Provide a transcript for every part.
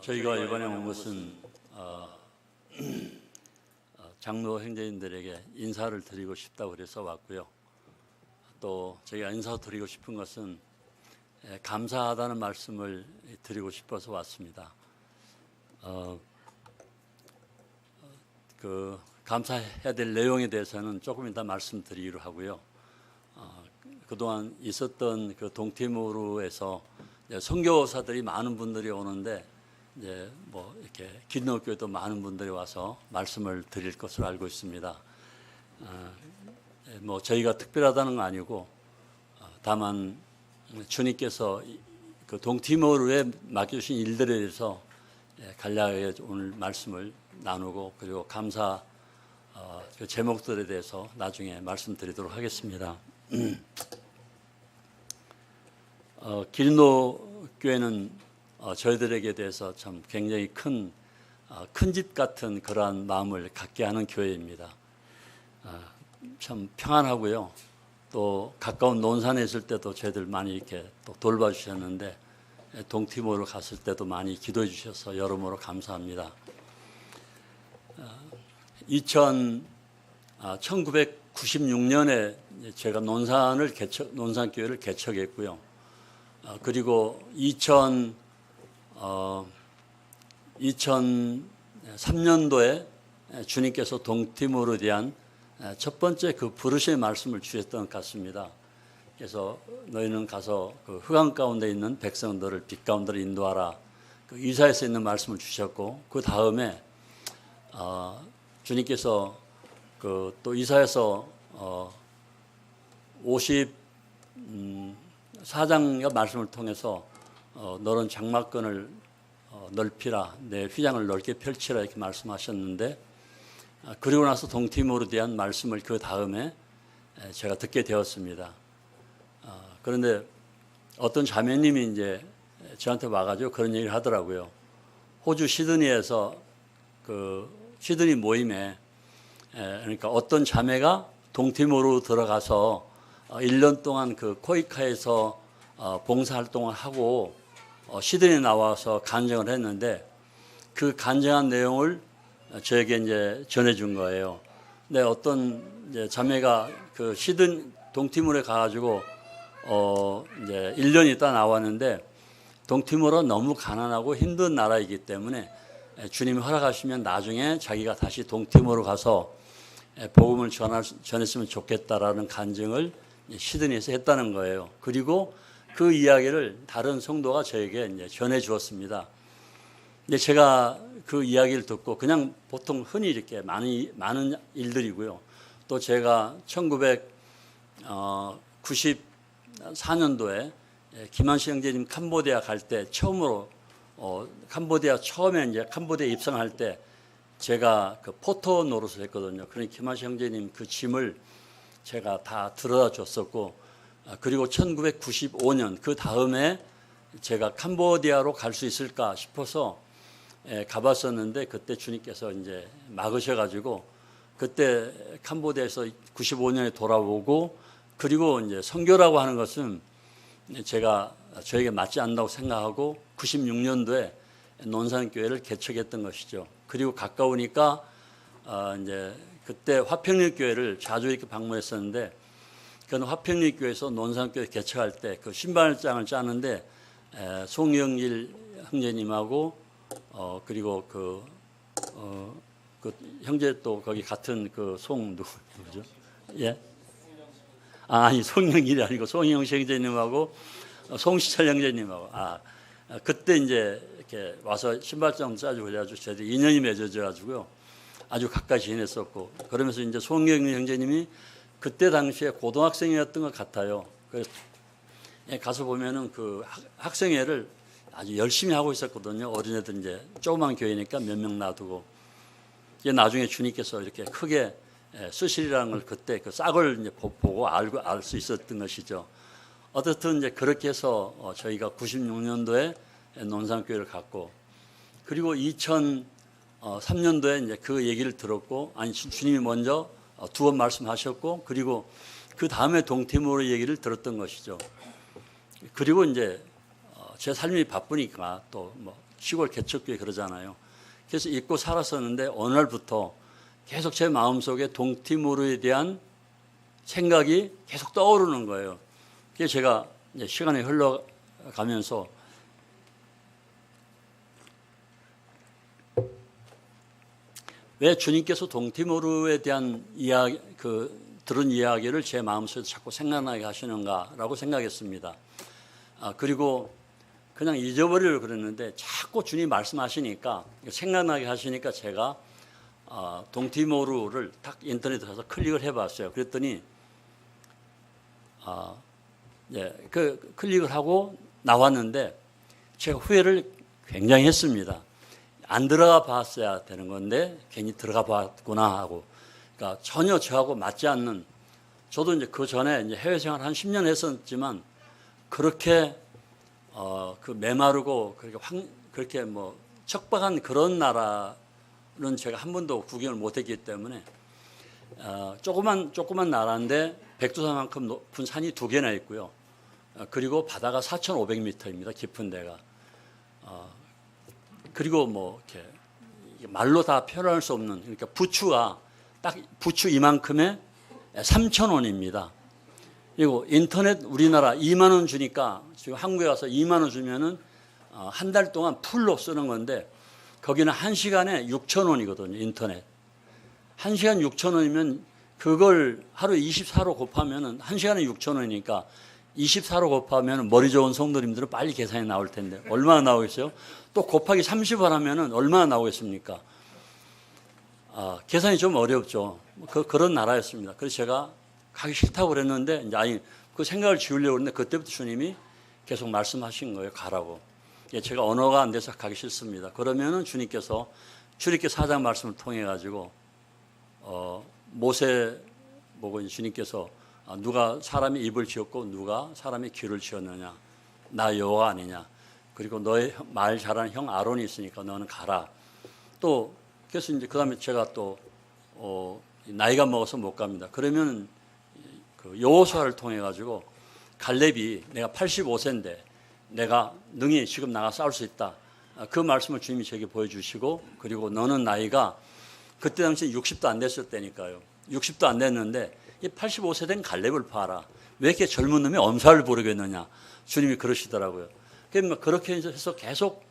저희가 이번에 온 것은 장로 형제님들에게 인사를 드리고 싶다고 그래서 왔고요. 또 저희가 인사드리고 싶은 것은 감사하다는 말씀을 드리고 싶어서 왔습니다. 그 감사해야 될 내용에 대해서는 조금 이따 말씀드리기로 하고요. 그동안 있었던 그 동티모르에서 선교사들이 많은 분들이 오는데 이제 뭐 이렇게 기독교에도 많은 분들이 와서 말씀을 드릴 것으로 알고 있습니다. 뭐 저희가 특별하다는 건 아니고 다만 주님께서 그 동티모르에 맡겨주신 일들에 대해서 간략하게 오늘 말씀을 나누고 그리고 감사 그 제목들에 대해서 나중에 말씀드리도록 하겠습니다. 길노 교회는 저희들에게 대해서 참 굉장히 큰 집 같은 그러한 마음을 갖게 하는 교회입니다. 참 평안하고요. 또 가까운 논산에 있을 때도 저희들 많이 이렇게 또 돌봐주셨는데 동티모르 갔을 때도 많이 기도해 주셔서 여러모로 감사합니다. 1996년에 제가 논산교회를 개척했고요. 그리고 2003년도에 주님께서 동티모르에 대한 첫 번째 그 부르심의 말씀을 주셨던 것 같습니다. 그래서 너희는 가서 그 흑암 가운데 있는 백성들을 빛 가운데로 인도하라. 그 이사야서 있는 말씀을 주셨고 그 다음에 주님께서 그 또 이사야서 54장 말씀을 통해서 너는 장막근을 넓히라 내 휘장을 넓게 펼치라 이렇게 말씀하셨는데 그리고 나서 동티모르에 대한 말씀을 그 다음에 제가 듣게 되었습니다. 그런데 어떤 자매님이 이제 저한테 와가지고 그런 얘기를 하더라고요. 호주 시드니에서 그 시드니 모임에 그러니까 어떤 자매가 동티모르 들어가서 1년 동안 그 코이카에서 봉사활동을 하고 시드니에 나와서 간증을 했는데 그 간증한 내용을 저에게 이제 전해준 거예요. 근데 어떤 이제 자매가 그 동티모르에 가가지고 이제 1년 있다 나왔는데 동티모르가 너무 가난하고 힘든 나라이기 때문에 주님이 허락하시면 나중에 자기가 다시 동티모르 가서 복음을 전했으면 좋겠다라는 간증을 시드니에서 했다는 거예요. 그리고 그 이야기를 다른 성도가 저에게 이제 전해 주었습니다. 근데 제가 그 이야기를 듣고 그냥 보통 흔히 이렇게 많은 일들이고요. 또 제가 1994년도에 김한식 형제님 캄보디아 갈 때 처음으로 캄보디아 처음에 이제 캄보디아 입성할 때 제가 그 포토 노릇을 했거든요. 그러니까 김한식 형제님 그 짐을 제가 다 들어다 줬었고 그리고 1995년 그 다음에 제가 캄보디아로 갈 수 있을까 싶어서 가봤었는데 그때 주님께서 이제 막으셔가지고 그때 캄보디아에서 95년에 돌아오고 그리고 이제 선교라고 하는 것은 제가 저에게 맞지 않는다고 생각하고 96년도에 논산교회를 개척했던 것이죠. 그리고 가까우니까 이제 그때 화평리교회를 자주 이렇게 방문했었는데 그 화평리교회에서 논산교회 개척할 때 그 신발장을 짜는데 송영길 형제님하고 그리고 그 형제 또 거기 같은 그 누구죠? 예? 아니 송영길이 아니고 송영식 형제님하고 송시철 형제님하고 그때 이제 이렇게 와서 신발장 짜주고 그래가지고 저희들이 인연이 맺어져 가지고요 아주 가까이 지냈었고 그러면서 이제 송영길 형제님이 그때 당시에 고등학생이었던 것 같아요. 그래서 가서 보면은 그 학생회를 아주 열심히 하고 있었거든요. 어린애들 이제 조그만 교회니까 몇 명 놔두고 이제 나중에 주님께서 이렇게 크게 쓰시리라는 걸 그때 그 싹을 이제 보고 알 수 있었던 것이죠. 어쨌든 이제 그렇게 해서 저희가 96년도에 논산교회를 갔고 그리고 2003년도에 이제 그 얘기를 들었고 주님이 먼저 두 번 말씀하셨고 그리고 그 다음에 동티모르 얘기를 들었던 것이죠. 그리고 이제 제 삶이 바쁘니까 또 뭐 시골 개척교회 그러잖아요. 그래서 잊고 살았었는데 어느 날부터 계속 제 마음속에 동티모르에 대한 생각이 계속 떠오르는 거예요. 그래서 제가 이제 시간이 흘러가면서 왜 주님께서 동티모르에 대한 이야기, 들은 이야기를 제 마음속에 자꾸 생각나게 하시는가라고 생각했습니다. 그리고 그냥 잊어버리려고 그랬는데 자꾸 주님 말씀하시니까 생각나게 하시니까 제가 동티모르를 딱 인터넷에 가서 클릭을 해봤어요. 그랬더니 그 클릭을 하고 나왔는데 제가 후회를 굉장히 했습니다. 안 들어가 봤어야 되는 건데 괜히 들어가 봤구나 하고, 그러니까 전혀 저하고 맞지 않는, 저도 이제 그 전에 이제 해외 생활 한 10년 했었지만 그렇게 그 메마르고 그렇게 뭐 척박한 그런 나라는 제가 한 번도 구경을 못했기 때문에 조그만 나라인데 백두산만큼 높은 산이 2개나 있고요. 그리고 바다가 4,500m입니다. 깊은 데가. 그리고 뭐 이렇게 말로 다 표현할 수 없는, 그러니까 부추가 딱 부추 이만큼에 3,000원입니다. 그리고 인터넷 우리나라 2만 원 주니까 지금 한국에 와서 2만 원 주면은 한 달 동안 풀로 쓰는 건데 거기는 1시간에 6,000원이거든요. 인터넷. 1시간 6,000원이면 그걸 하루 24로 곱하면은 1시간에 6,000원이니까 24로 곱하면 머리 좋은 성도님들은 빨리 계산이 나올 텐데 얼마나 나오겠어요? 또 곱하기 30을 하면은 얼마나 나오겠습니까? 계산이 좀 어렵죠. 그런 나라였습니다. 그래서 제가 가기 싫다고 그랬는데 이제 그 생각을 지우려고 했는데 그때부터 주님이 계속 말씀하신 거예요. 가라고. 제가 언어가 안 돼서 가기 싫습니다. 그러면은 주님께서 출애굽기 4장 말씀을 통해 가지고 모세 보고 주님께서 누가 사람의 입을 지었고 누가 사람의 귀를 지었느냐, 나 여호와 아니냐, 그리고 너의 말 잘하는 형 아론이 있으니까 너는 가라. 또 그래서 이제 그다음에 제가 또 나이가 먹어서 못 갑니다. 그러면 그 여호수아를 통해 가지고 갈렙이 내가 85세인데 내가 능히 지금 나가 싸울 수 있다. 그 말씀을 주님이 제게 보여주시고, 그리고 너는 나이가 그때 당시 60도 안 됐을 때니까요. 60도 안 됐는데 이 85세 된 갈렙을 봐라. 왜 이렇게 젊은 놈이 엄살을 부르겠느냐. 주님이 그러시더라고요. 그렇게 해서 계속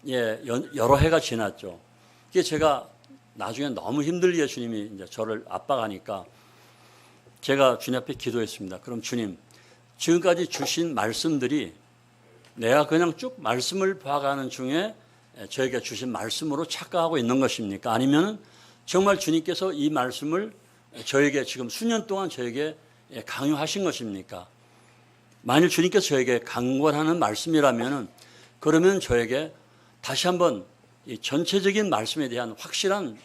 여러 해가 지났죠. 그게 제가 나중에 너무 힘들게 주님이 이제 저를 압박하니까 제가 주님 앞에 기도했습니다. 그럼 주님, 지금까지 주신 말씀들이 내가 그냥 쭉 말씀을 봐가는 중에 저에게 주신 말씀으로 착각하고 있는 것입니까? 아니면 정말 주님께서 이 말씀을 저에게 지금 수년 동안 저에게 강요하신 것입니까? 만일 주님께서 저에게 강권하는 말씀이라면 그러면 저에게 다시 한번 이 전체적인 말씀에 대한 확실한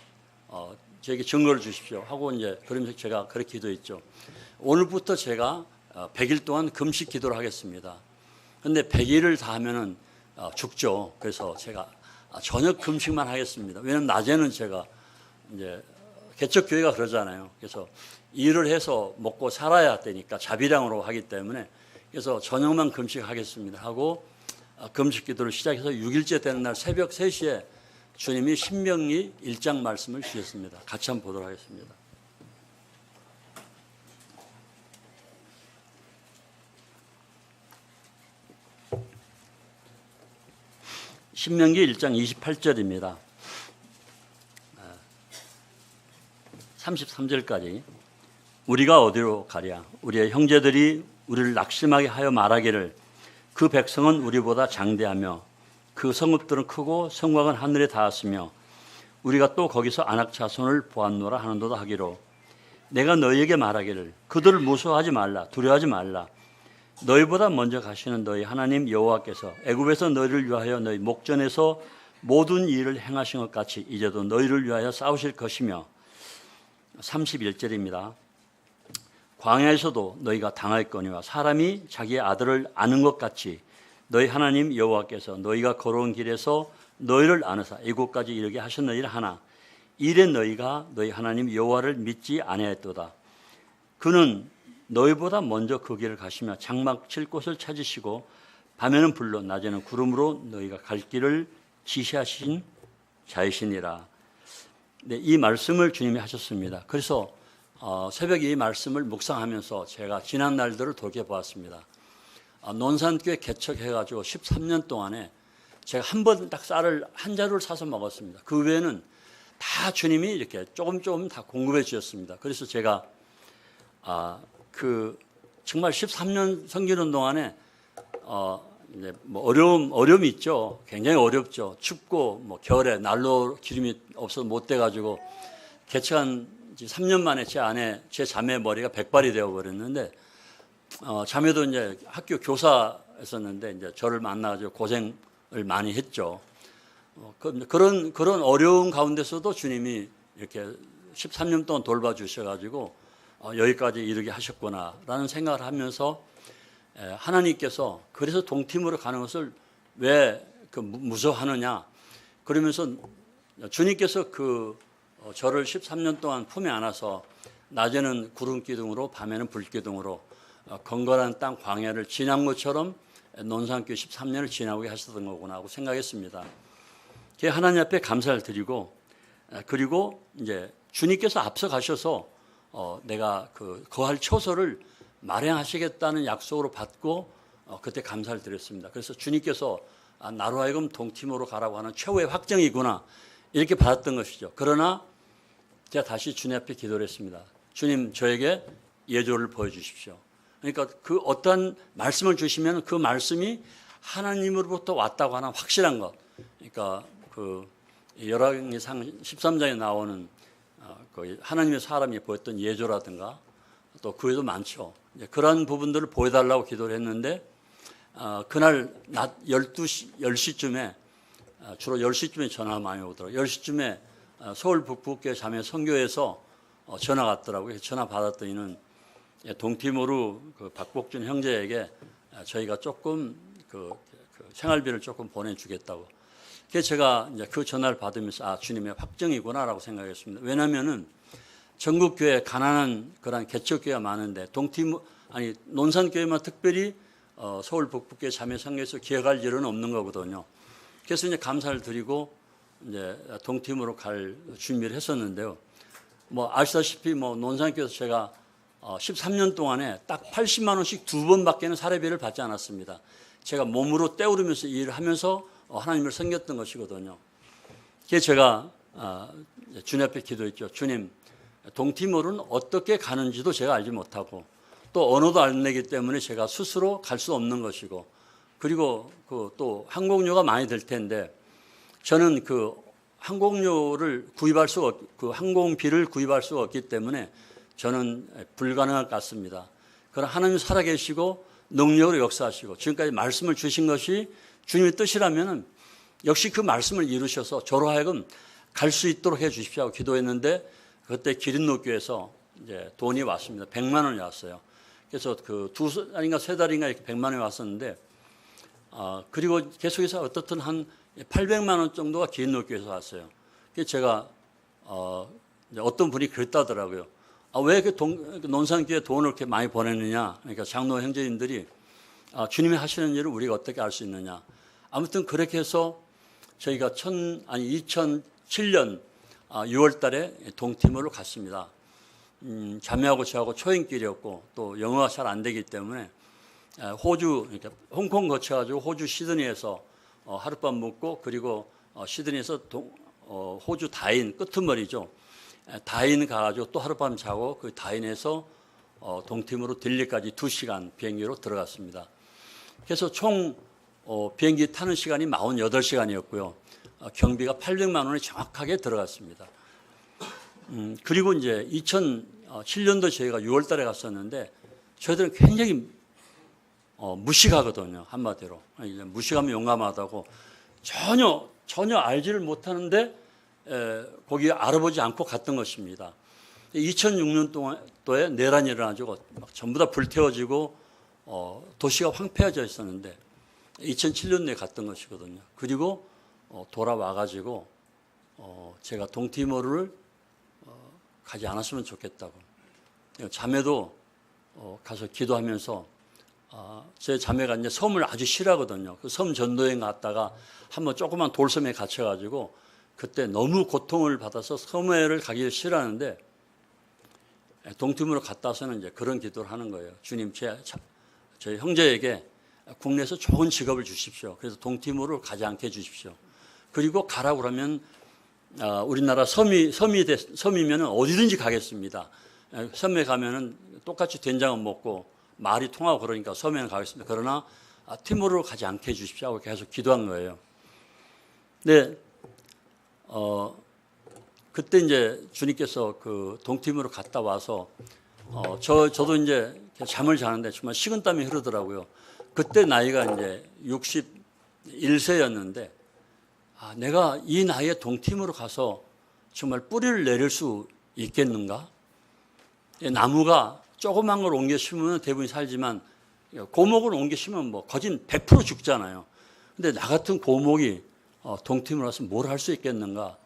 저에게 증거를 주십시오 하고 이제 그러면서 제가 그렇게 기도했죠. 오늘부터 제가 100일 동안 금식 기도를 하겠습니다. 근데 100일을 다 하면은 죽죠. 그래서 제가 저녁 금식만 하겠습니다. 왜냐하면 낮에는 제가 이제 개척교회가 그러잖아요. 그래서 일을 해서 먹고 살아야 되니까 자비량으로 하기 때문에 그래서 저녁만 금식하겠습니다 하고 금식 기도를 시작해서 6일째 되는 날 새벽 3시에 주님이 신명기 1장 말씀을 주셨습니다. 같이 한번 보도록 하겠습니다. 신명기 1장 28절입니다. 33절까지. 우리가 어디로 가랴? 우리의 형제들이 우리를 낙심하게 하여 말하기를 그 백성은 우리보다 장대하며 그 성읍들은 크고 성곽은 하늘에 닿았으며 우리가 또 거기서 안악 자손을 보았노라 하는도다 하기로 내가 너희에게 말하기를 그들을 무서워하지 말라, 두려워하지 말라. 너희보다 먼저 가시는 너희 하나님 여호와께서 애굽에서 너희를 위하여 너희 목전에서 모든 일을 행하신 것 같이 이제도 너희를 위하여 싸우실 것이며 31절입니다. 광야에서도 너희가 당할 거니와 사람이 자기의 아들을 아는 것 같이 너희 하나님 여호와께서 너희가 걸어온 길에서 너희를 안으사 이곳까지 이르게 하셨느니라 하나 이래 너희가 너희 하나님 여호와를 믿지 아니하였도다. 그는 너희보다 먼저 그 길을 가시며 장막 칠 곳을 찾으시고 밤에는 불로 낮에는 구름으로 너희가 갈 길을 지시하신 자이시니라. 네, 이 말씀을 주님이 하셨습니다. 그래서 새벽에 이 말씀을 묵상하면서 제가 지난 날들을 돌이켜보았습니다. 논산교회 개척해가지고 13년 동안에 제가 한 번 딱 쌀을 한 자루를 사서 먹었습니다. 그 외에는 다 주님이 이렇게 조금 다 공급해 주셨습니다. 그래서 제가 정말 13년 섬기는 동안에 이제 뭐 어려움이 있죠. 굉장히 어렵죠. 춥고 뭐 겨울에 난로 기름이 없어서 못 돼가지고 개척한 3년 만에 제 자매의 머리가 백발이 되어 버렸는데 자매도 이제 학교 교사였었는데 이제 저를 만나가지고 고생을 많이 했죠. 그런 어려운 가운데서도 주님이 이렇게 13년 동안 돌봐주셔가지고 여기까지 이르게 하셨구나라는 생각을 하면서 하나님께서 그래서 동팀으로 가는 것을 왜 무서워하느냐 그러면서 주님께서 저를 13년 동안 품에 안아서 낮에는 구름 기둥으로 밤에는 불 기둥으로 건건한 땅 광야를 지난 것처럼 논산교회 13년을 지나게 하셨던 거구나 하고 생각했습니다. 하나님 앞에 감사를 드리고 그리고 이제 주님께서 앞서 가셔서 내가 거할 처소를 마련하시겠다는 약속으로 받고 그때 감사를 드렸습니다. 그래서 주님께서 나로 하여금 동팀으로 가라고 하는 최후의 확정이구나 이렇게 받았던 것이죠. 그러나 제가 다시 주님 앞에 기도를 했습니다. 주님 저에게 예조를 보여주십시오. 그러니까 어떤 말씀을 주시면 그 말씀이 하나님으로부터 왔다고 하는 확실한 것. 그러니까 열왕기상 13장에 나오는 하나님의 사람이 보였던 예조라든가 또 그 외에도 많죠. 그런 부분들을 보여달라고 기도를 했는데 그날 낮 10시쯤에 주로 10시쯤에 전화가 많이 오더라고요. 10시쯤에 서울 북부교회 자매 선교에서 전화가 왔더라고요. 전화 받았더니는 동티모르 박복준 형제에게 저희가 조금 생활비를 조금 보내주겠다고. 그래서 제가 이제 그 전화를 받으면서 주님의 확정이구나라고 생각했습니다. 왜냐하면은 전국교회 가난한 그런 개척교회가 많은데 논산교회만 특별히 서울 북부교회 자매상회에서 기획할 일은 없는 거거든요. 그래서 이제 감사를 드리고 이제 동팀으로 갈 준비를 했었는데요. 뭐 아시다시피 논산교회에서 제가 13년 동안에 딱 80만 원씩 2번밖에는 사례비를 받지 않았습니다. 제가 몸으로 때우르면서 일을 하면서 하나님을 섬겼던 것이거든요. 그래서 제가 주님 앞에 기도했죠. 주님, 동티모르는 어떻게 가는지도 제가 알지 못하고 또 언어도 안 되기 때문에 제가 스스로 갈 수 없는 것이고 그리고 또 항공료가 많이 들 텐데 저는 항공료를 구입할 수가 항공비를 구입할 수가 없기 때문에 저는 불가능할 것 같습니다. 그러나 하나님 살아계시고 능력으로 역사하시고 지금까지 말씀을 주신 것이 주님의 뜻이라면 역시 그 말씀을 이루셔서 저로 하여금 갈 수 있도록 해 주십시오 하고 기도했는데 그때 기린노교에서 이제 돈이 왔습니다. 100만 원이 왔어요. 그래서 2달인가 3달인가 이렇게 100만 원이 왔었는데 그리고 계속해서 어떻든 한 800만 원 정도가 기린노교에서 왔어요. 그래서 제가 어떤 분이 그랬다더라고요. 왜 논산교회 돈을 이렇게 많이 보냈느냐. 그러니까 장로 형제님들이 주님이 하시는 일을 우리가 어떻게 알 수 있느냐. 아무튼 그렇게 해서 저희가 2007년 6월 달에 동티모르로 갔습니다. 자매하고 저하고 초행길이었고 또 영어가 잘 안 되기 때문에 그러니까 홍콩 거쳐가지고 호주 시드니에서 하룻밤 묵고 그리고 시드니에서 호주 다인 끄트머리죠. 다인 가가지고 또 하룻밤 자고 그 다인에서 동팀으로 딜리까지 2시간 비행기로 들어갔습니다. 그래서 총 비행기 타는 시간이 48시간이었고요. 경비가 800만 원이 정확하게 들어갔습니다. 그리고 이제 2007년도 저희가 6월 달에 갔었는데 저희들은 굉장히 무식하거든요. 한마디로. 무식하면 용감하다고 전혀 알지를 못하는데 거기 알아보지 않고 갔던 것입니다. 2006년도에 내란이 일어나지고 막 전부 다 불태워지고 도시가 황폐해져 있었는데 2007년도에 갔던 것이거든요. 그리고 돌아와가지고 제가 동티모르를 가지 않았으면 좋겠다고. 자매도 가서 기도하면서 제 자매가 이제 섬을 아주 싫어하거든요. 그 섬 전도여행 갔다가 한번 조그만 돌섬에 갇혀가지고 그때 너무 고통을 받아서 섬에를 가기 싫어하는데 동팀으로 갔다 와서는 이제 그런 기도를 하는 거예요. 주님, 저희 형제에게 국내에서 좋은 직업을 주십시오. 그래서 동팀으로 가지 않게 해주십시오. 그리고 가라고 그러면 우리나라 섬이면 어디든지 가겠습니다. 섬에 가면은 똑같이 된장은 먹고 말이 통하고 그러니까 섬에는 가겠습니다. 그러나 티모르로 가지 않게 해주십시오 하고 계속 기도한 거예요. 근데 그때 이제 주님께서 그 동팀으로 갔다 와서 저도 이제 잠을 자는데 정말 식은땀이 흐르더라고요. 그때 나이가 이제 61세였는데 내가 이 나이에 동팀으로 가서 정말 뿌리를 내릴 수 있겠는가? 나무가 조그만 걸 옮겨 심으면 대부분 살지만 고목을 옮겨 심으면 뭐 거진 100% 죽잖아요. 근데 나 같은 고목이 동팀으로 와서 뭘 할 수 있겠는가?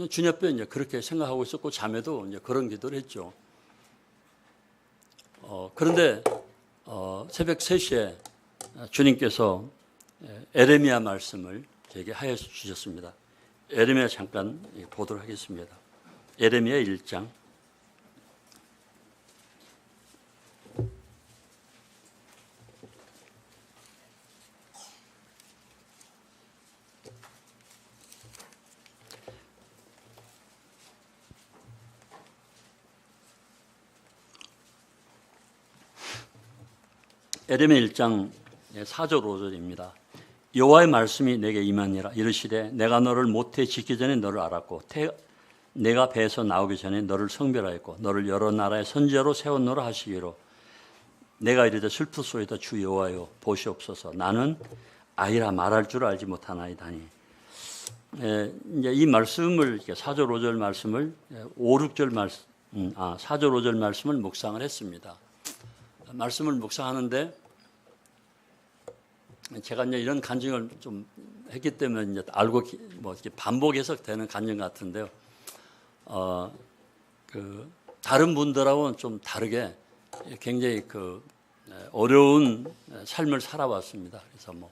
주님 앞에 이제 그렇게 생각하고 있었고 자매도 이제 그런 기도를 했죠. 그런데 새벽 3시에 주님께서 에레미야 말씀을 제게 하여 주셨습니다. 에레미야 잠깐 보도록 하겠습니다. 에레미야 1장. 에레미야 1장 4절 5절입니다. 여호와의 말씀이 내게 임하니라. 이르시되 내가 너를 모태에 짓기 전에 너를 알았고 내가 배에서 나오기 전에 너를 성별하였고 너를 여러 나라의 선지자로 세웠노라 하시기로 내가 이르되 슬프소이다 주 여호와여 보시옵소서 나는 아이라 말할 줄 알지 못하나이다니. 이제 이 말씀을 4절 5절 말씀을 4절 5절 말씀을 묵상을 했습니다. 말씀을 묵상하는데 제가 이제 이런 간증을 좀 했기 때문에 이제 알고 뭐 이렇게 반복해서 되는 간증 같은데요. 그 다른 분들하고는 좀 다르게 굉장히 그 어려운 삶을 살아왔습니다. 그래서 뭐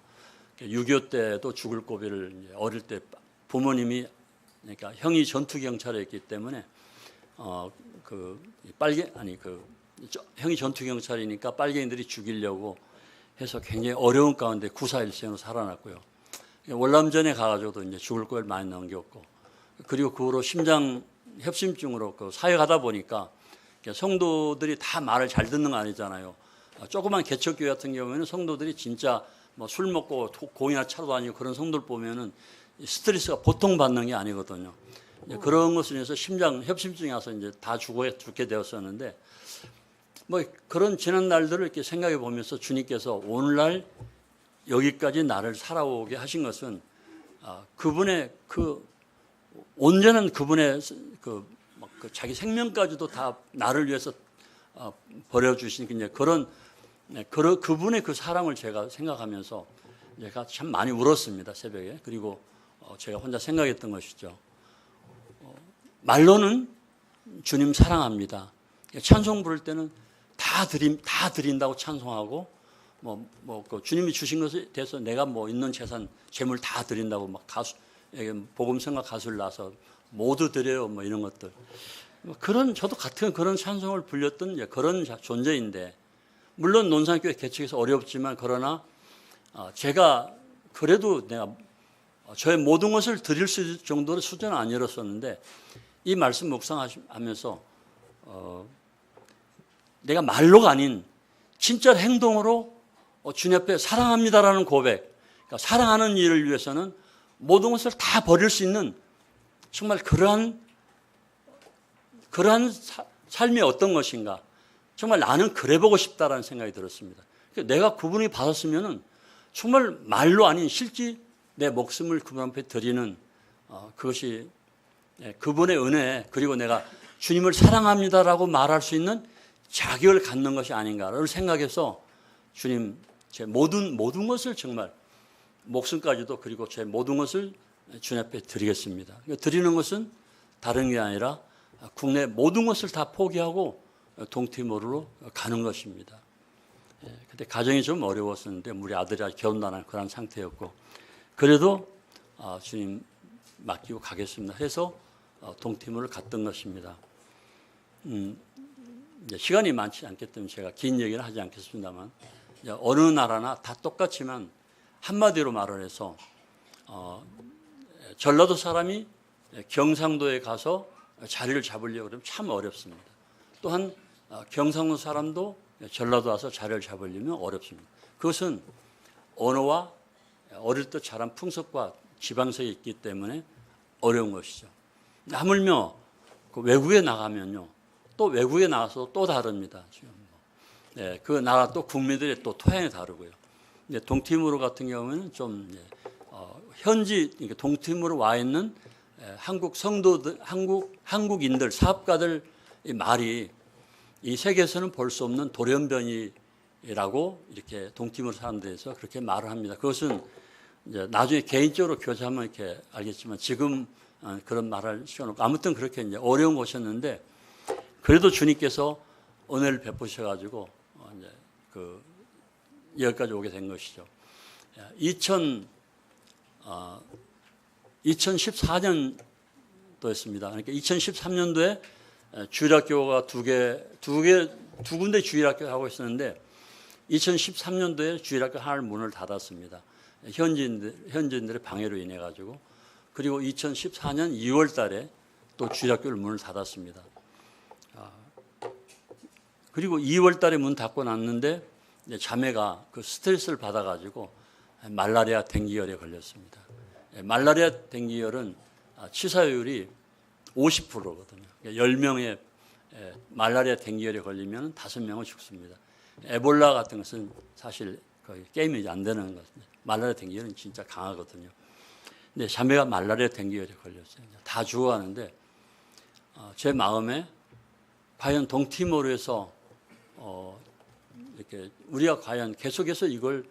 6.25 때도 죽을 고비를 어릴 때 부모님이 그러니까 형이 전투 경찰이었기 때문에 형이 전투 경찰이니까 빨갱이들이 죽이려고 해서 굉장히 어려운 가운데 9.4일생으로 살아났고요. 월남전에 가가지고도 이제 죽을 고비를 많이 넘겼고, 그리고 그 후로 심장 협심증으로 그 사역하다 보니까 성도들이 다 말을 잘 듣는 거 아니잖아요. 조그만 개척교회 같은 경우에는 성도들이 진짜 뭐 술 먹고 공이나 차로 다니고 그런 성도들 보면은 스트레스가 보통 받는 게 아니거든요. 그런 것을 인해서 심장 협심증이 와서 이제 다 죽게 되었었는데, 뭐 그런 지난 날들을 이렇게 생각해 보면서 주님께서 오늘날 여기까지 나를 살아오게 하신 것은 그분의 그 온전한 그분의 그 자기 생명까지도 다 나를 위해서 버려주신 이제 그런 그분의 그 사랑을 제가 생각하면서 제가 참 많이 울었습니다, 새벽에. 그리고 제가 혼자 생각했던 것이죠. 말로는 주님 사랑합니다. 찬송 부를 때는 다 드린다고 찬송하고 그 주님이 주신 것에 대해서 내가 뭐 있는 재산 재물 다 드린다고 막 복음성가 가수를 나서 모두 드려요 뭐 이런 것들. 저도 같은 그런 찬송을 불렸던 그런 존재인데, 물론 논산교회 개척해서 어렵지만 그러나 제가 그래도 내가 저의 모든 것을 드릴 수 있을 정도로 수준은 아니었었는데, 이 말씀 묵상하면서 내가 말로가 아닌 진짜 행동으로 주님 앞에 사랑합니다라는 고백, 그러니까 사랑하는 일을 위해서는 모든 것을 다 버릴 수 있는 정말 그러한 삶이 어떤 것인가, 정말 나는 그래 보고 싶다라는 생각이 들었습니다. 내가 그분이 받았으면은 정말 말로 아닌 실제 내 목숨을 그분 앞에 드리는 그것이 그분의 은혜, 그리고 내가 주님을 사랑합니다라고 말할 수 있는 자격을 갖는 것이 아닌가를 생각해서 주님 제 모든 것을 정말 목숨까지도 그리고 제 모든 것을 주님 앞에 드리겠습니다. 드리는 것은 다른 게 아니라 국내 모든 것을 다 포기하고 동티모르로 가는 것입니다. 그때 가정이 좀 어려웠었는데 우리 아들이 아직 결혼도 안 한 그런 상태였고 그래도 주님 맡기고 가겠습니다 해서 동티모르를 갔던 것입니다. 이제 시간이 많지 않기 때문에 제가 긴 얘기는 하지 않겠습니다만 어느 나라나 다 똑같지만 한마디로 말을 해서 전라도 사람이 경상도에 가서 자리를 잡으려고 그러면 참 어렵습니다. 또한 경상도 사람도 전라도 와서 자리를 잡으려면 어렵습니다. 그것은 언어와 어릴 때 자란 풍습과 지방색이 있기 때문에 어려운 것이죠. 하물며 그 외국에 나가면요, 또 외국에 나가서 또 다릅니다. 지금 그 나라 또 국민들의 또 토양이 다르고요. 동티모르 같은 경우는 좀 현지 동티모르 와 있는 한국 성도들, 한국인들, 사업가들 말이 이 세계에서는 볼 수 없는 돌연변이라고 이렇게 동티모르 사람들에서 그렇게 말을 합니다. 그것은 이제 나중에 개인적으로 교제하면 이렇게 알겠지만 지금 그런 말할 시간 없고 아무튼 그렇게 이제 어려운 것이었는데 그래도 주님께서 은혜를 베푸셔가지고 이제 여기까지 오게 된 것이죠. 2014년도였습니다. 그러니까 2013년도에 주일학교가 두 군데 주일학교 하고 있었는데 2013년도에 주일학교 하나를 문을 닫았습니다. 현지인들의 방해로 인해 가지고 그리고 2014년 2월 달에 또 주일학교를 문을 닫았습니다. 그리고 2월 달에 문 닫고 났는데 자매가 그 스트레스를 받아 가지고 말라리아 댕기열에 걸렸습니다. 말라리아 댕기열은 치사율이 50%거든요. 10명의 말라리아 댕기열에 걸리면 5명은 죽습니다. 에볼라 같은 것은 사실 거의 게임이 안 되는 것입니다. 말라리아 댕기열은 진짜 강하거든요. 근데 자매가 말라리아 댕기열에 걸렸어요. 다 죽어가는데 제 마음에 과연 동티모르에서 이렇게 우리가 과연 계속해서 이걸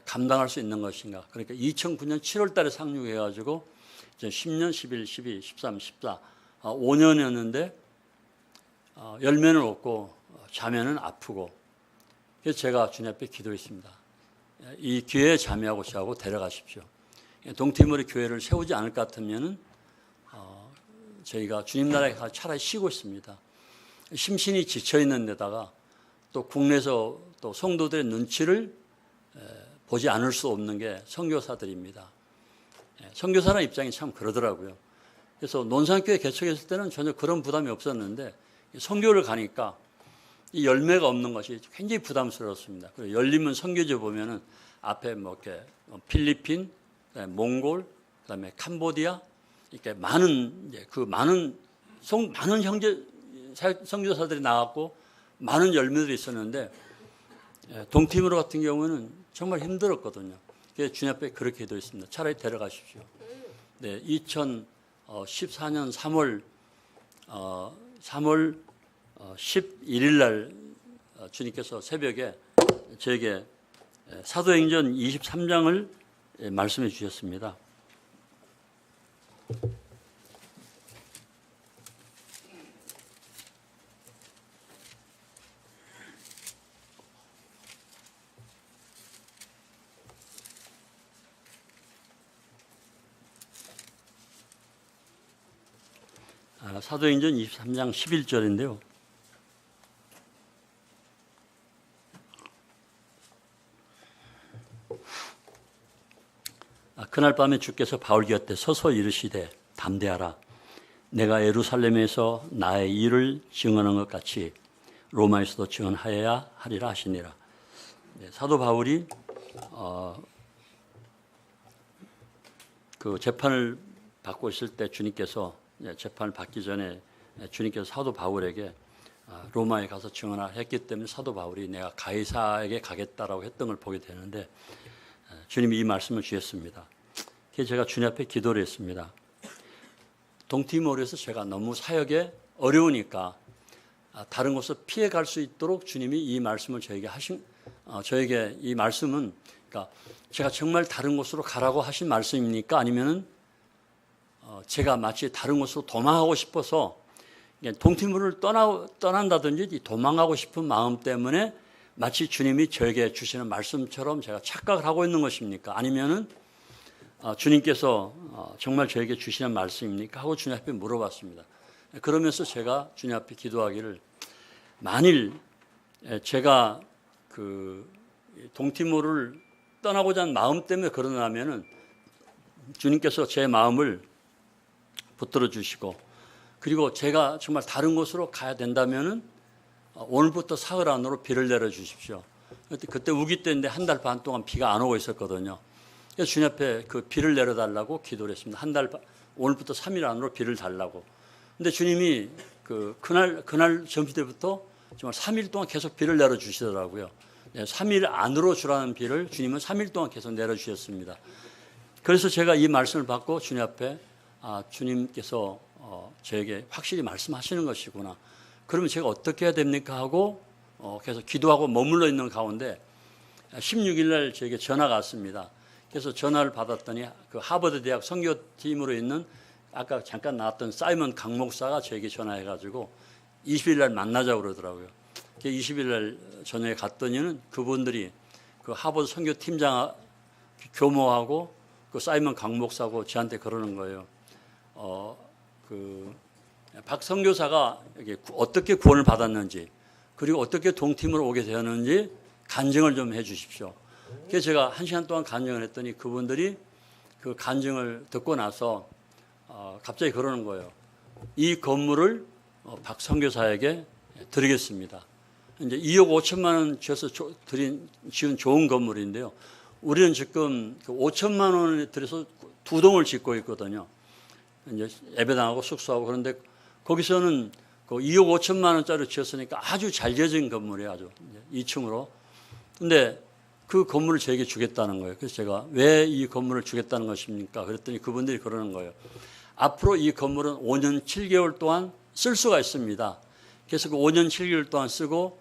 감당할 수 있는 것인가. 그러니까 2009년 7월 달에 상륙해가지고 10년, 11, 12, 13, 14, 5년이었는데 열매는 없고 자매는 아프고 그래서 제가 주님 앞에 기도했습니다. 이 기회에 자매하고 저하고 데려가십시오. 동티모르 교회를 세우지 않을 것 같으면 저희가 주님 나라에 가서 차라리 쉬고 있습니다. 심신이 지쳐있는 데다가 또 국내에서 또 성도들의 눈치를 보지 않을 수 없는 게 선교사들입니다. 선교사라는 입장이 참 그러더라고요. 그래서 논산교회 개척했을 때는 전혀 그런 부담이 없었는데 선교를 가니까 이 열매가 없는 것이 굉장히 부담스러웠습니다. 그리고 열리면 선교지 보면은 앞에 뭐 이렇게 필리핀, 그다음에 몽골, 그다음에 캄보디아 이렇게 많은 많은 형제 선교사들이 나왔고 많은 열매들이 있었는데 동티모르 같은 경우는 정말 힘들었거든요. 그래서 주님 앞에 그렇게 기도했습니다. 차라리 데려가십시오. 네, 2014년 3월 11일 날 주님께서 새벽에 저에게 사도행전 23장을 말씀해 주셨습니다. 사도행전 23장 11절인데요. 그날 밤에 주께서 바울 곁에 서서 이르시되 담대하라. 내가 예루살렘에서 나의 일을 증언한 것 같이 로마에서도 증언하여야 하리라 하시니라. 사도 바울이 그 재판을 받고 있을 때 주님께서 재판을 받기 전에 주님께서 사도 바울에게 로마에 가서 증언을 했기 때문에 사도 바울이 내가 가이사에게 가겠다라고 했던 걸 보게 되는데 주님이 이 말씀을 주셨습니다. 그래서 제가 주님 앞에 기도를 했습니다. 동티모르에서 제가 너무 사역에 어려우니까 다른 곳을 피해 갈 수 있도록 주님이 이 말씀을 저에게 이 말씀은 그러니까 제가 정말 다른 곳으로 가라고 하신 말씀입니까? 아니면은 제가 마치 다른 곳으로 도망하고 싶어서 동티모르를 떠난다든지 도망하고 싶은 마음 때문에 마치 주님이 저에게 주시는 말씀처럼 제가 착각을 하고 있는 것입니까? 아니면은 주님께서 정말 저에게 주시는 말씀입니까? 하고 주님 앞에 물어봤습니다. 그러면서 제가 주님 앞에 기도하기를, 만일 제가 그 동티모르를 떠나고자 하는 마음 때문에 그러냐면은 주님께서 제 마음을 붙들어 주시고, 그리고 제가 정말 다른 곳으로 가야 된다면은 오늘부터 사흘 안으로 비를 내려 주십시오. 그때 우기 때인데 한 달 반 동안 비가 안 오고 있었거든요. 그래서 주님 앞에 그 비를 내려달라고 기도를 했습니다. 오늘부터 3일 안으로 비를 달라고. 근데 주님이 그날 점심 때부터 정말 3일 동안 계속 비를 내려 주시더라고요. 3일 안으로 주라는 비를 주님은 3일 동안 계속 내려 주셨습니다. 그래서 제가 이 말씀을 받고 주님 앞에 주님께서 저에게 확실히 말씀하시는 것이구나. 그러면 제가 어떻게 해야 됩니까? 하고 계속 기도하고 머물러 있는 가운데 16일 날 저에게 전화가 왔습니다. 그래서 전화를 받았더니 그 하버드 대학 선교팀으로 있는 아까 잠깐 나왔던 사이먼 강 목사가 저에게 전화해가지고 20일 날 만나자고 그러더라고요. 20일 날 저녁에 갔더니는 그분들이 그 하버드 선교팀장 교모하고 그 사이먼 강 목사하고 저한테 그러는 거예요. 박 선교사가 어떻게 구원을 받았는지, 그리고 어떻게 동팀으로 오게 되었는지 간증을 좀 해 주십시오. 그래서 제가 1시간 동안 간증을 했더니 그분들이 그 간증을 듣고 나서 갑자기 그러는 거예요. 이 건물을 박 선교사에게 드리겠습니다. 이제 2억 5천만 원 줘서 지은 좋은 건물인데요. 우리는 지금 5천만 원에 들여서 2동을 짓고 있거든요. 이제 예배당하고 숙소하고. 그런데 거기서는 그 2억 5천만 원짜리 지었으니까 아주 잘 지어진 건물이에요. 아주 2층으로. 근데 그 건물을 저에게 주겠다는 거예요. 그래서 제가 왜 이 건물을 주겠다는 것입니까? 그랬더니 그분들이 그러는 거예요. 앞으로 이 건물은 5년 7개월 동안 쓸 수가 있습니다. 그래서 그 5년 7개월 동안 쓰고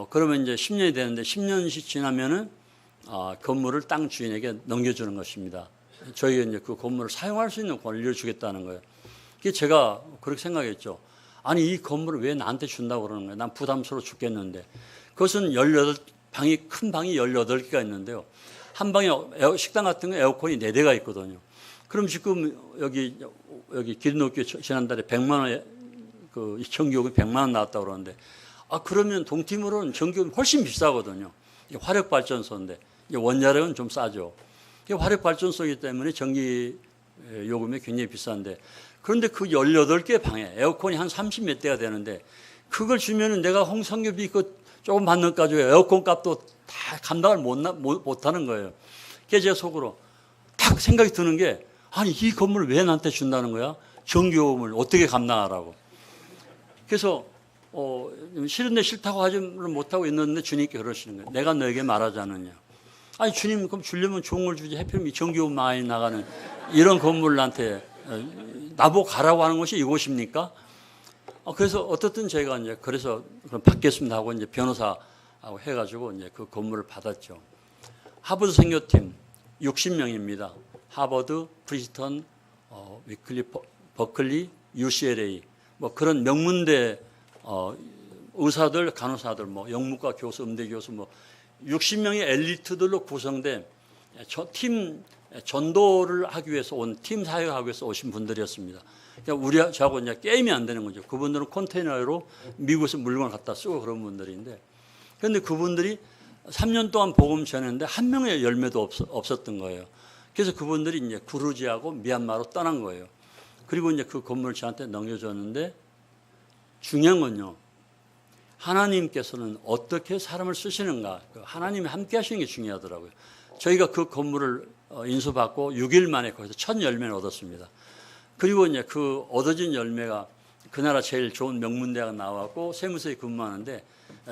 그러면 이제 10년이 되는데 10년이 지나면은 건물을 땅 주인에게 넘겨주는 것입니다. 저희가 이제 그 건물을 사용할 수 있는 권리를 주겠다는 거예요. 그래서 제가 그렇게 생각했죠. 아니, 이 건물을 왜 나한테 준다고 그러는 거예요? 난 부담스러워 죽겠는데. 그것은 큰 방이 18개가 있는데요. 한 방에 식당 같은 거 에어컨이 4대가 있거든요. 그럼 지금 여기 기름녹기 지난달에 100만 원에 그 전기요금이 100만 원 나왔다고 그러는데, 그러면 동팀으로는 전기요금이 훨씬 비싸거든요. 이게 화력발전소인데, 원자력은 좀 싸죠. 이게 화력발전소이기 때문에 전기요금이 굉장히 비싼데, 그런데 그 18개 방에 에어컨이 한 30 몇 대가 되는데, 그걸 주면은 내가 홍성교비 조금 받는 거 가지고 에어컨 값도 다 감당을 못 하는 거예요. 그래서 제 속으로 딱 생각이 드는 게, 아니, 이 건물을 왜 나한테 준다는 거야? 전기요금을 어떻게 감당하라고. 그래서 싫은데 싫다고 하지를 못하고 있는데 주님께 그러시는 거예요. 내가 너에게 말하지 않느냐. 아니, 주님, 그럼 주려면 좋은 걸 주지. 하필이면 전기요금 많이 나가는 이런 건물 나한테 나보고 가라고 하는 것이 이곳입니까? 그래서 어떻든 제가 이제 그래서 그럼 받겠습니다 하고 이제 변호사하고 해가지고 이제 그 건물을 받았죠. 하버드 선교팀 60명입니다. 하버드, 프리스턴, 위클리, 버클리, UCLA 뭐 그런 명문대 의사들, 간호사들, 뭐 영문과 교수, 음대 교수 뭐 60명의 엘리트들로 구성된 팀 전도를 하기 위해서 팀 사역을 하기 위해서 오신 분들이었습니다. 그러니까 저하고 이제 게임이 안 되는 거죠. 그분들은 컨테이너로 미국에서 물건을 갖다 쓰고 그런 분들인데, 그런데 그분들이 3년 동안 복음 전했는데 한 명의 열매도 없었던 거예요. 그래서 그분들이 이제 구르지하고 미얀마로 떠난 거예요. 그리고 이제 그 건물을 저한테 넘겨줬는데, 중요한 건요, 하나님께서는 어떻게 사람을 쓰시는가, 하나님이 함께 하시는 게 중요하더라고요. 저희가 그 건물을 인수받고 6일 만에 거기서 첫 열매를 얻었습니다. 그리고 이제 그 얻어진 열매가 그 나라 제일 좋은 명문대학 나왔고 세무서에 근무하는데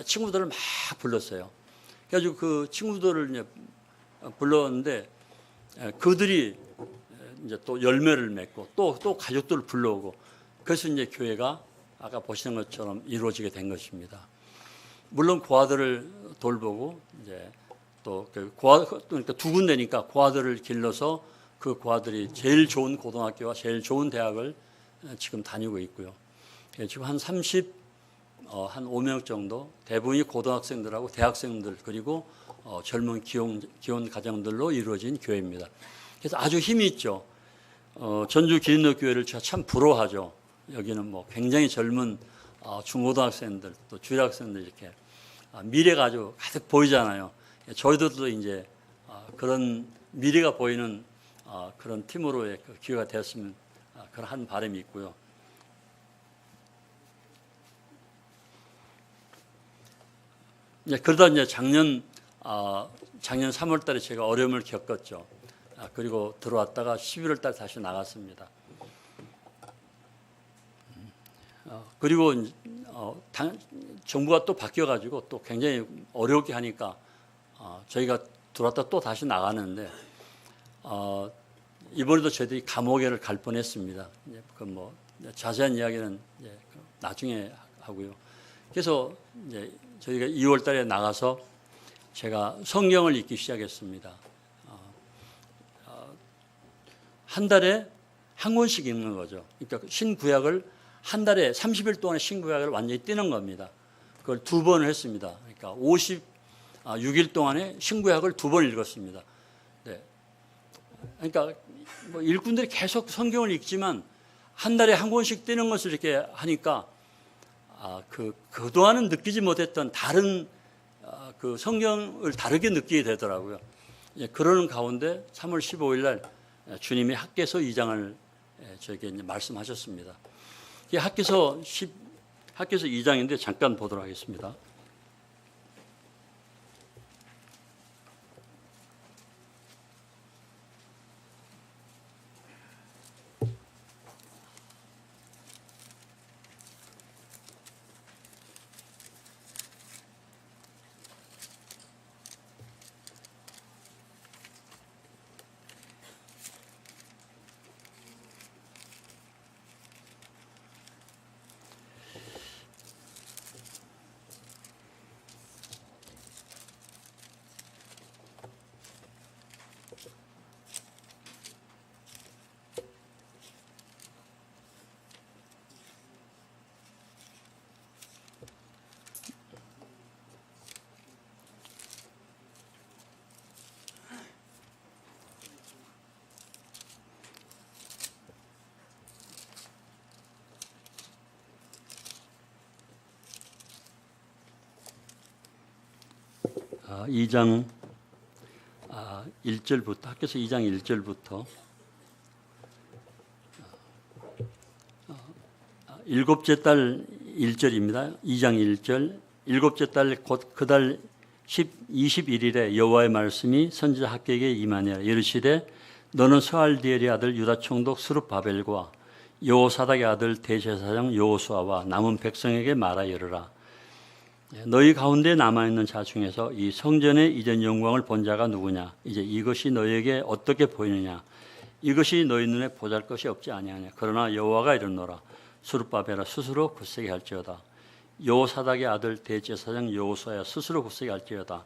친구들을 막 불렀어요. 그래가지고 그 친구들을 이제 불렀는데 그들이 이제 또 열매를 맺고 또 가족들을 불러오고, 그래서 이제 교회가 아까 보시는 것처럼 이루어지게 된 것입니다. 물론 고아들을 돌보고 이제 또 그러니까 두 군데니까 고아들을 길러서 그 고아들이 제일 좋은 고등학교와 제일 좋은 대학을 지금 다니고 있고요. 지금 한 한 5명 정도, 대부분이 고등학생들하고 대학생들 그리고 젊은 기혼 가정들로 이루어진 교회입니다. 그래서 아주 힘이 있죠. 전주 기린노교회를 제가 참 부러워하죠. 여기는 뭐 굉장히 젊은 중고등학생들 또 주일학생들 이렇게 미래가 아주 가득 보이잖아요. 저희들도 이제 그런 미래가 보이는 그런 팀으로의 기회가 되었으면 그런 한 바람이 있고요. 그러다 이제 작년 3월달에 제가 어려움을 겪었죠. 그리고 들어왔다가 11월달 다시 나갔습니다. 그리고 정부가 또 바뀌어가지고 또 굉장히 어렵게 하니까 저희가 들어왔다 또 다시 나가는데 이번에도 저희들이 감옥에를 갈 뻔했습니다. 그 뭐 자세한 이야기는 이제 나중에 하고요. 그래서 이제 저희가 2월달에 나가서 제가 성경을 읽기 시작했습니다. 한 달에 한 권씩 읽는 거죠. 그러니까 신구약을 한 달에 30일 동안의 신구약을 완전히 떼는 겁니다. 그걸 2번을 했습니다. 그러니까 56일 동안에 신구약을 2번 읽었습니다. 네. 그러니까 뭐 일꾼들이 계속 성경을 읽지만 한 달에 한 권씩 떼는 것을 이렇게 하니까 그동안은 느끼지 못했던 다른 그 성경을 다르게 느끼게 되더라고요. 그러는 가운데 3월 15일 날 주님이 학개서 2장을 저에게 말씀하셨습니다. 이게 학개서 2장인데 잠깐 보도록 하겠습니다. 학개서 2장 1절부터 학개서 2장 1절부터 일곱째 달 1절입니다. 2장 1절 일곱째 달 곧 그 달 21일에 여호와의 말씀이 선지자 학개에게 임하니라. 이르시되 너는 스알디엘의 아들 유다 총독 스룹바벨과 여호사닥의 아들 대제사장 여호수아와 남은 백성에게 말하여 이르라. 너희 가운데 남아있는 자 중에서 이 성전의 이전 영광을 본 자가 누구냐? 이제 이것이 너희에게 어떻게 보이느냐? 이것이 너희 눈에 보잘 것이 없지 아니하냐? 그러나 여호와가 이르노라. 스룹바벨아 스스로 굳세게 할지어다. 여호사닥의 아들 대제사장 여호수아야 스스로 굳세게 할지어다.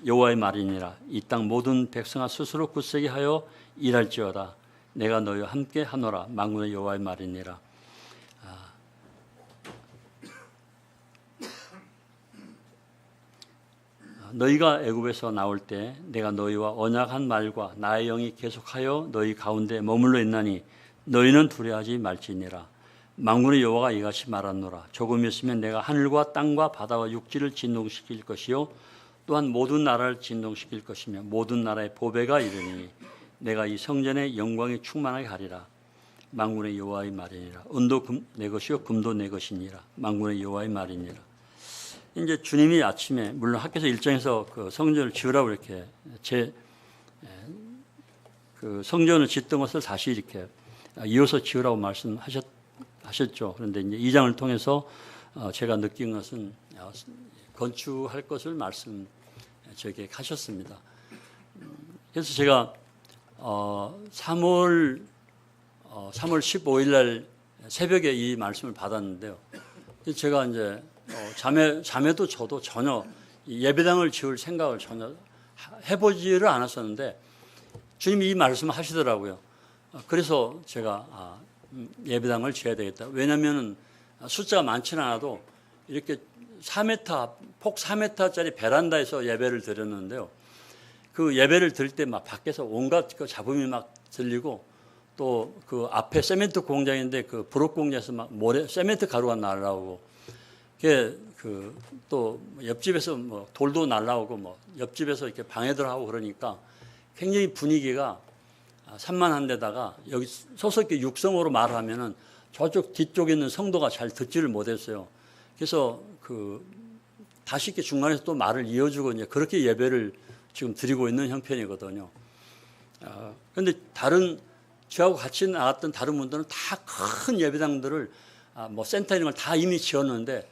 여호와의 말이니라. 이 땅 모든 백성아 스스로 굳세게 하여 일할지어다. 내가 너희와 함께 하노라. 만군의 여호와의 말이니라. 너희가 애굽에서 나올 때 내가 너희와 언약한 말과 나의 영이 계속하여 너희 가운데 머물러 있나니 너희는 두려워하지 말지니라. 만군의 여호와가 이같이 말하노라. 조금 있으면 내가 하늘과 땅과 바다와 육지를 진동시킬 것이요 또한 모든 나라를 진동시킬 것이며 모든 나라의 보배가 이르니 내가 이 성전의 영광이 충만하게 하리라. 만군의 여호와의 말이니라. 은도 내 것이요 금도 내 것이니라. 만군의 여호와의 말이니라. 이제 주님이 아침에 물론 학개서 1장에서 그 성전을 지으라고 이렇게 그 성전을 짓던 것을 다시 이렇게 이어서 지으라고 말씀하셨죠. 그런데 이제 2장을 통해서 제가 느낀 것은 건축할 것을 저에게 하셨습니다. 그래서 제가 3월 15일 날 새벽에 이 말씀을 받았는데요. 제가 이제 자매도 저도 전혀 예배당을 지을 생각을 전혀 해보지를 않았었는데 주님이 이 말씀을 하시더라고요. 그래서 제가 예배당을 지어야 되겠다. 왜냐하면 숫자가 많지는 않아도 이렇게 4m, 폭 4m짜리 베란다에서 예배를 드렸는데요. 그 예배를 드릴 때 막 밖에서 온갖 그 잡음이 막 들리고 또 그 앞에 세멘트 공장인데 그 브록 공장에서 막 모래, 세멘트 가루가 날라오고 또 옆집에서 뭐 돌도 날라오고 뭐 옆집에서 이렇게 방해들 하고 그러니까 굉장히 분위기가 산만한데다가 여기 소속기 육성으로 말하면은 저쪽 뒤쪽에 있는 성도가 잘 듣지를 못했어요. 그래서 다시 이렇게 중간에서 또 말을 이어주고 이제 그렇게 예배를 지금 드리고 있는 형편이거든요. 그런데 저하고 같이 나갔던 다른 분들은 다 큰 예배당들을 뭐 센터 이런 걸 다 이미 지었는데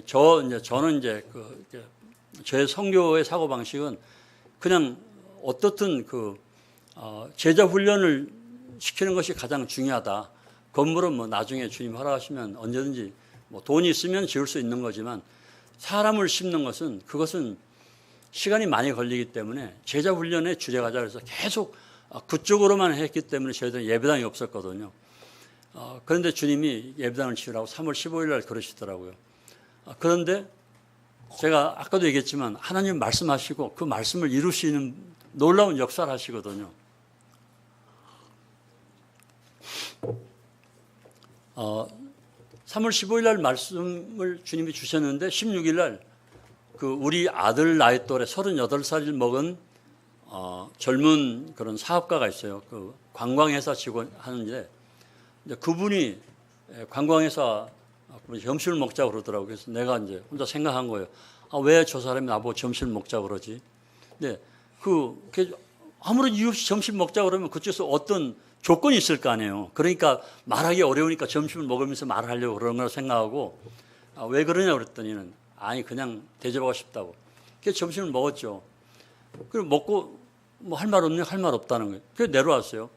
저는 이제 저의 선교의 사고 방식은 그냥 어떻든 제자 훈련을 시키는 것이 가장 중요하다. 건물은 뭐 나중에 주님 허락하시면 언제든지 뭐 돈이 있으면 지을 수 있는 거지만 사람을 심는 것은 그것은 시간이 많이 걸리기 때문에 제자 훈련에 줄여가자 그래서 계속 그쪽으로만 했기 때문에 저희들은 예배당이 없었거든요. 그런데 주님이 예배당을 지으라고 3월 15일 날 그러시더라고요. 그런데 제가 아까도 얘기했지만 하나님 말씀하시고 그 말씀을 이루시는 놀라운 역사를 하시거든요. 3월 15일 날 말씀을 주님이 주셨는데 16일 날 우리 아들 나이 또래 38살을 먹은 젊은 그런 사업가가 있어요. 관광회사 직원 하는데 그분이 관광회사 점심을 먹자고 그러더라고요. 그래서 내가 이제 혼자 생각한 거예요. 왜 저 사람이 나보고 점심을 먹자고 그러지? 근데 아무런 이유 없이 점심 먹자고 그러면 그쪽에서 어떤 조건이 있을 거 아니에요. 그러니까 말하기 어려우니까 점심을 먹으면서 말을 하려고 그런 걸 생각하고 왜 그러냐 그랬더니는 아니 그냥 대접하고 싶다고. 그래서 점심을 먹었죠. 그리고 먹고 뭐 할 말 없냐 할 말 없다는 거예요. 그래서 내려왔어요.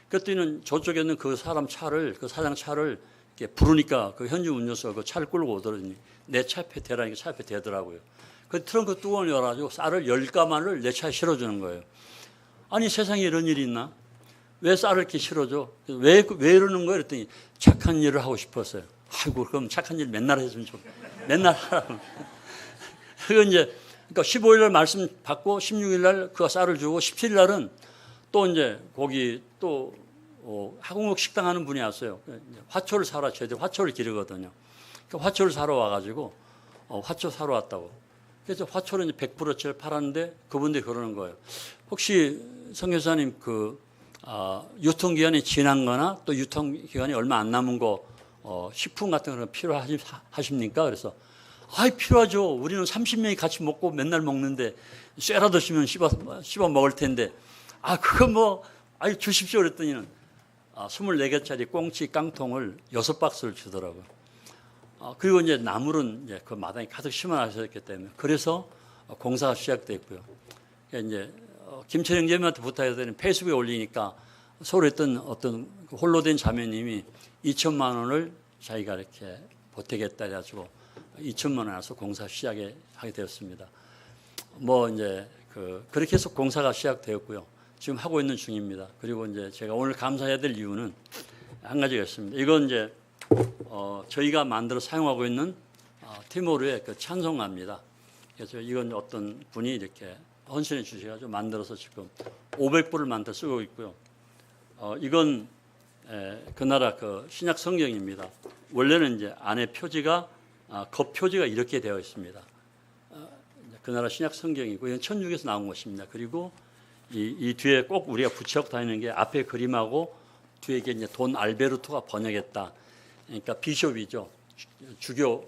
그랬더니는 저쪽에 있는 그 사장 차를 이렇게 부르니까 그 현지 운전수가 그 차를 끌고 오더니 내 차 앞에 대라니까 차 앞에 대더라고요. 그 트렁크 뚜껑을 열어가지고 쌀을 10가마를 내 차에 실어주는 거예요. 아니 세상에 이런 일이 있나? 왜 쌀을 이렇게 실어줘? 왜 이러는 거예요? 그랬더니 착한 일을 하고 싶었어요. 아이고 그럼 착한 일 맨날 했으면 좋겠다. 맨날 하라고. 그러니까 15일 날 말씀 받고 16일 날 그 쌀을 주고 17일 날은 또 이제 거기 또 하공육 식당 하는 분이 왔어요. 화초를 사러 저희들 화초를 기르거든요. 그러니까 화초를 사러 와가지고 화초 사러 왔다고. 그래서 화초를 이제 100%치를 팔았는데 그분들이 그러는 거예요. 혹시 선교사님 유통기한이 지난 거나 또 유통기한이 얼마 안 남은 거 식품 같은 거 필요하십니까? 그래서 필요하죠. 우리는 30명이 같이 먹고 맨날 먹는데 쇠라 드시면 씹어 먹을 텐데 그거 주십시오 그랬더니는 24개짜리 꽁치 깡통을 6박스를 주더라고요. 그리고 이제 나물은 이제 그 마당에 가득 심어놨었기 때문에 그래서 공사가 시작됐고요. 이제 김철영 형제님한테 부탁했더니 페이스북에 올리니까 서울에 있던 어떤 홀로 된 자매님이 2천만 원을 자기가 이렇게 보태겠다 해가지고 2천만 원 나서 공사 하게 되었습니다. 뭐 이제 그렇게 해서 공사가 시작되었고요. 지금 하고 있는 중입니다. 그리고 이제 제가 오늘 감사해야 될 이유는 한 가지가 있습니다. 이건 이제 저희가 만들어 사용하고 있는 티모르의 찬송가입니다. 그래서 이건 어떤 분이 이렇게 헌신해 주셔가지고 만들어서 지금 500부를 만들어 쓰고 있고요. 이건 그 나라 신약 성경입니다. 원래는 이제 안에 표지가 겉표지가 이렇게 되어 있습니다. 그 나라 신약 성경이고 이건 천주교에서 나온 것입니다. 그리고 이 뒤에 꼭 우리가 붙여 다니는 게 앞에 그림하고 뒤에 이제 돈 알베르토가 번역했다. 그러니까 비숍이죠. 주교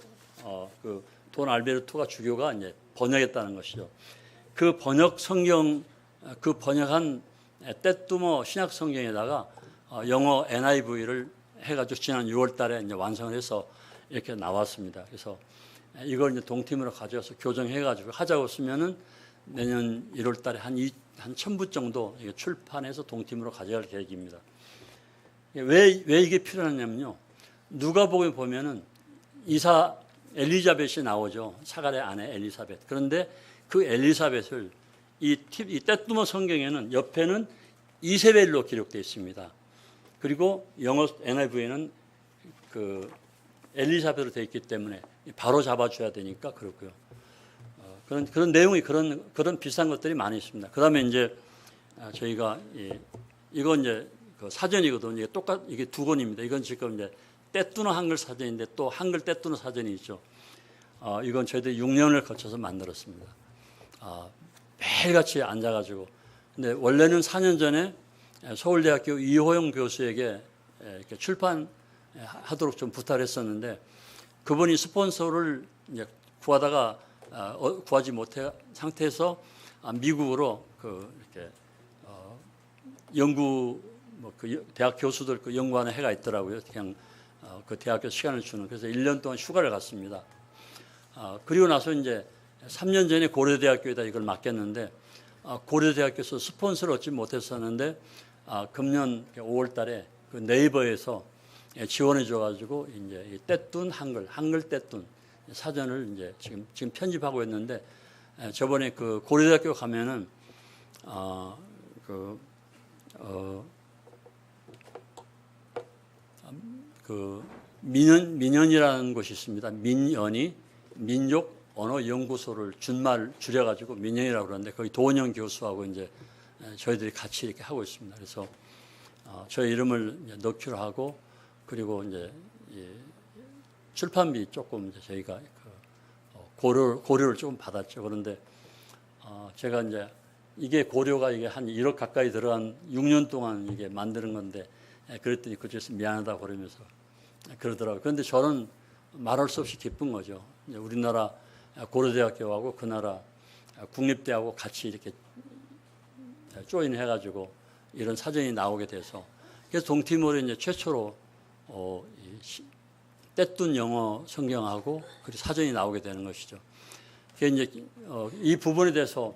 돈 알베르토가 주교가 이제 번역했다는 것이죠. 그 번역 성경 번역한 떼뚜머 신약 성경에다가 영어 NIV를 해가지고 지난 6월달에 이제 완성을 해서 이렇게 나왔습니다. 그래서 이걸 이제 동팀으로 가져와서 교정해가지고 하자고 쓰면은 내년 1월달에 한 1000부 정도 출판해서 동팀으로 가져갈 계획입니다. 왜 이게 필요하냐면요. 누가복음에 보면은 이사 엘리자벳이 나오죠. 사가랴 아내 엘리사벳. 그런데 그 엘리사벳을 이 떼뚜머 성경에는 옆에는 이세벨로 기록되어 있습니다. 그리고 영어 NIV에는 엘리사벳으로 되어 있기 때문에 바로 잡아줘야 되니까 그렇고요. 그런 내용이 그런 비슷한 것들이 많이 있습니다. 그다음에 이제 저희가 이건 이제 그 사전이거든요. 이게 두 권입니다. 이건 지금 이제 떼뚜는 한글 사전인데 또 한글 떼뚜는 사전이 있죠. 이건 저희들이 6년을 거쳐서 만들었습니다. 매일같이 앉아가지고. 근데 원래는 4년 전에 서울대학교 이호영 교수에게 이렇게 출판하도록 좀 부탁을 했었는데 그분이 스폰서를 이제 구하다가 구하지 못한 상태에서 미국으로 이렇게 연구 그 대학 교수들 그 연구하는 해가 있더라고요. 그냥 그 대학교 시간을 주는. 그래서 1년 동안 휴가를 갔습니다. 그리고 나서 이제 3년 전에 고려대학교에다 이걸 맡겼는데 고려대학교에서 스폰서를 얻지 못했었는데 금년 5월 달에 그 네이버에서 지원해 줘가지고 이제 이 떼툰 한글 떼툰 사전을 이제 지금 편집하고 있는데 저번에 그 고려대학교 가면은 민연이라는 곳이 있습니다. 민연이 민족 언어 연구소를 준말 줄여가지고 민연이라고 그러는데 거기 도원영 교수하고 이제 저희들이 같이 이렇게 하고 있습니다. 그래서 저희 이름을 이제 넣기로 하고 그리고 이제 출판비 조금 이제 저희가 고려를 조금 받았죠. 그런데 제가 이제 이게 고려가 이게 한 1억 가까이 들어간 6년 동안 이게 만드는 건데 그랬더니 그쪽에서 미안하다고 그러면서 그러더라고요. 그런데 저는 말할 수 없이 기쁜 거죠. 우리나라 고려대학교하고 그 나라 국립대하고 같이 이렇게 조인해가지고 이런 사전이 나오게 돼서 그래서 동티모르 이제 최초로 떼툰 영어 성경하고 그리고 사전이 나오게 되는 것이죠. 그래서 이제 이 부분에 대해서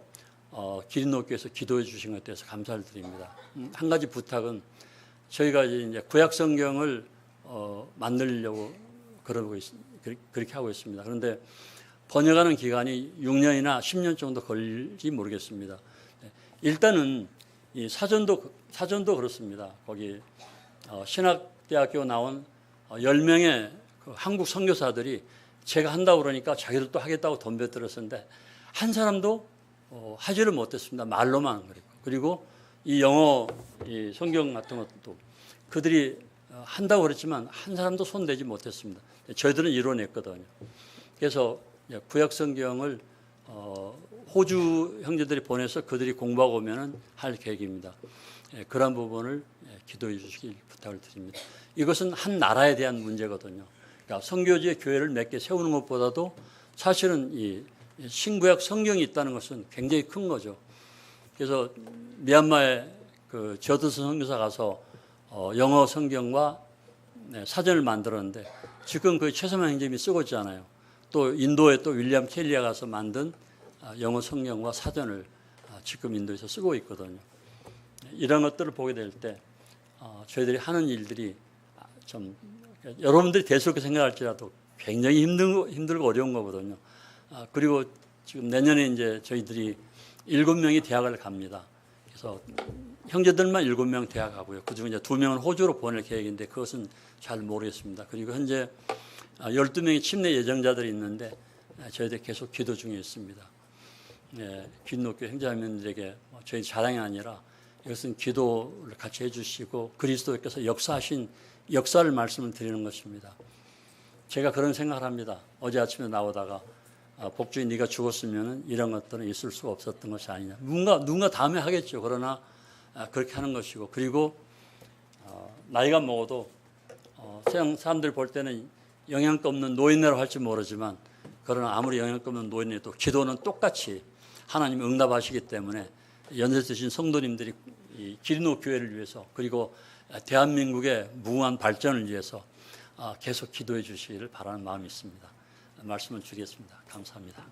기린노교에서 기도해 주신 것에 대해서 감사를 드립니다. 한 가지 부탁은 저희가 이제 구약 성경을 만들려고 그렇게 하고 있습니다. 그런데 번역하는 기간이 6년이나 10년 정도 걸릴지 모르겠습니다. 일단은 이 사전도 그렇습니다. 거기 신학대학교 나온 10명의 그 한국 선교사들이 제가 한다고 그러니까 자기들도 하겠다고 덤벼들었었는데 한 사람도 하지를 못했습니다. 말로만 그리고 이 영어 이 성경 같은 것도 그들이 한다고 그랬지만 한 사람도 손대지 못했습니다. 저희들은 이뤄냈거든요. 그래서 구약 성경을 호주 형제들이 보내서 그들이 공부하고 오면은 할 계획입니다. 그런 부분을 기도해 주시길 부탁을 드립니다. 이것은 한 나라에 대한 문제거든요. 그러니까 선교지의 교회를 몇 개 세우는 것보다도 사실은 이 신구약 성경이 있다는 것은 굉장히 큰 거죠. 그래서 미얀마에 그 저드슨 선교사 가서 영어 성경과 사전을 만들었는데 지금 그 최서만 형제님이 쓰고 있잖아요. 또 인도에 또 윌리엄 켈리가 가서 만든 영어 성경과 사전을 지금 인도에서 쓰고 있거든요. 이런 것들을 보게 될 때 저희들이 하는 일들이 좀 여러분들이 대수롭게 생각할지라도 굉장히 힘들고 어려운 거거든요. 그리고 지금 내년에 이제 저희들이 7명이 대학을 갑니다. 그래서 형제들만 7명 대학 가고요. 그중에 이제 2명은 호주로 보낼 계획인데 그것은 잘 모르겠습니다. 그리고 현재 12명의 침례 예정자들이 있는데 저희들이 계속 기도 중에 있습니다. 기린노교 형제자매들에게 저희 자랑이 아니라 이것은 기도를 같이 해주시고 그리스도께서 역사하신 역사를 말씀을 드리는 것입니다. 제가 그런 생각을 합니다. 어제 아침에 나오다가 복주인 네가 죽었으면 이런 것들은 있을 수가 없었던 것이 아니냐. 누군가 다음에 하겠죠. 그러나 그렇게 하는 것이고 그리고 나이가 먹어도 세상 사람들 볼 때는 영향가 없는 노인네라고 할지 모르지만 그러나 아무리 영향가 없는 노인네도 기도는 똑같이 하나님 응답하시기 때문에 연세 드신 성도님들이 이 기린노 교회를 위해서 그리고 대한민국의 무궁한 발전을 위해서 계속 기도해 주시기를 바라는 마음이 있습니다. 말씀을 드리겠습니다. 감사합니다.